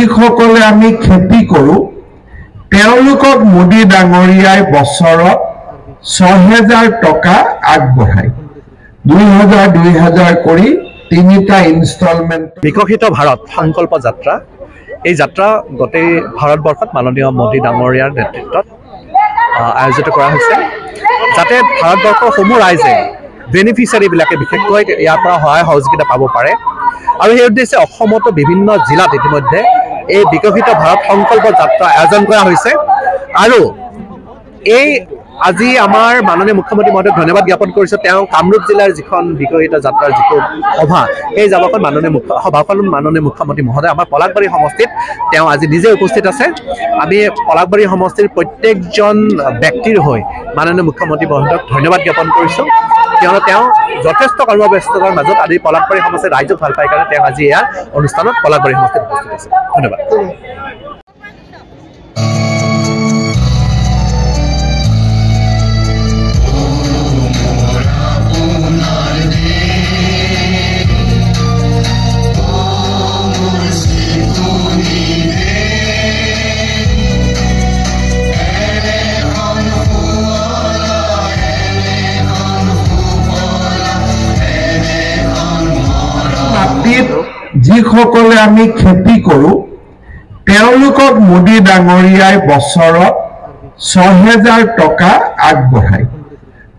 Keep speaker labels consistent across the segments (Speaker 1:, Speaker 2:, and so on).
Speaker 1: যিসকলে আমি খেতি কৰোঁ তেওঁলোকক মোদী ডাঙৰীয়াই বছৰত ৬,০০০ টকা আগবঢ়ায় ২,০০০ কৰি তিনিটা ইনষ্টলমেণ্ট।
Speaker 2: বিকশিত ভাৰত সংকল্প যাত্ৰা এই যাত্ৰা গোটেই ভাৰতবৰ্ষত মাননীয় মোদী ডাঙৰীয়াৰ নেতৃত্বত আয়োজিত কৰা হৈছে যাতে ভাৰতবৰ্ষৰ সমূহ ৰাইজে বেনিফিচিয়াৰীবিলাকে বিশেষকৈ ইয়াৰ পৰা সহায় সহযোগিতা পাব পাৰে আৰু সেই উদ্দেশ্যে অসমতো বিভিন্ন জিলাত ইতিমধ্যে এই বিকশিত ভাৰত সংকল্প যাত্ৰা আয়োজন কৰা হৈছে আৰু এই আজি আমাৰ মাননীয় মুখ্যমন্ত্ৰী মহোদয়ক ধন্যবাদ জ্ঞাপন কৰিছোঁ। তেওঁ কামৰূপ জিলাৰ যিখন বিকশিত যাত্ৰাৰ যিটো সভা সেই সভাখন মাননীয় মুখ্যমন্ত্ৰী মহোদয় আমাৰ পলাশবাৰী সমষ্টিত তেওঁ আজি নিজে উপস্থিত আছে। আমি পলাশবাৰী সমষ্টিৰ প্ৰত্যেকজন ব্যক্তিৰ হৈ মাননীয় মুখ্যমন্ত্ৰী মহোদয়ক ধন্যবাদ জ্ঞাপন কৰিছোঁ কিয়নো তেওঁ যথেষ্ট কৰ্মব্যস্ততাৰ মাজত আজি পলাশবাৰী সমষ্টিৰ ৰাইজক ভাল পাই কাৰণে তেওঁ আজি ইয়াৰ অনুষ্ঠানত পলাশবাৰী সমষ্টিত উপস্থিত আছে। ধন্যবাদ।
Speaker 1: যিসকলে আমি খেতি কৰোঁ তেওঁলোকক মোদী ডাঙৰীয়াই বছৰত ৬,০০০ টকা আগবঢ়ায়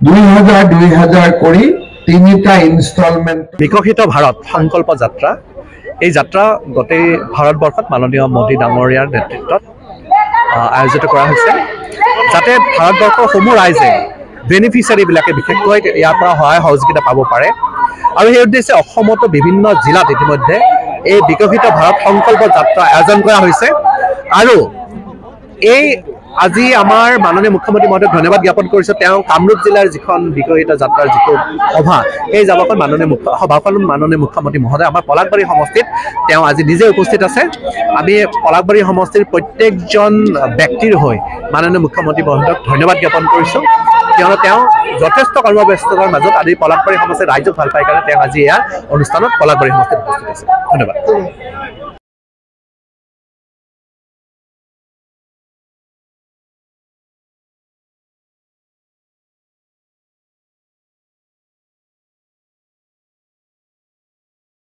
Speaker 1: ২,০০০ কৰি তিনিটা ইনষ্টলমেণ্ট।
Speaker 2: বিকশিত ভাৰত সংকল্প যাত্ৰা এই যাত্ৰা গোটেই ভাৰতবৰ্ষত মাননীয় মোদী ডাঙৰীয়াৰ নেতৃত্বত আয়োজিত কৰা হৈছে যাতে ভাৰতবৰ্ষৰ সমূহ ৰাইজে বেনিফিচিয়াৰীবিলাকে বিশেষকৈ ইয়াৰ পৰা সহায় সহযোগিতা পাব পাৰে আৰু সেই উদ্দেশ্যে অসমতো বিভিন্ন জিলাত ইতিমধ্যে এই বিকশিত ভাৰত সংকল্প যাত্ৰা আয়োজন কৰা হৈছে আৰু এই আজি আমাৰ মাননীয় মুখ্যমন্ত্ৰী মহোদয়ক ধন্যবাদ জ্ঞাপন কৰিছোঁ। তেওঁ কামৰূপ জিলাৰ যিখন বিকশিত যাত্ৰাৰ যিটো সভা সেই সভাখন মাননীয় মুখ্যমন্ত্ৰী মহোদয় আমাৰ পলাশবাৰী সমষ্টিত তেওঁ আজি নিজে উপস্থিত আছে। আমি পলাশবাৰী সমষ্টিৰ প্ৰত্যেকজন ব্যক্তিৰ হৈ মাননীয় মুখ্যমন্ত্ৰী মহোদয়ক ধন্যবাদ জ্ঞাপন কৰিছোঁ কিয়নো তেওঁ যথেষ্ট কৰ্মব্যস্ততাৰ মাজত আজি পলাশবাৰী সমষ্টিৰ ৰাইজক ভাল পাই কাৰণে তেওঁ আজি ইয়াৰ অনুষ্ঠানত পলাশবাৰী সমষ্টিত উপস্থিত আছে। ধন্যবাদ।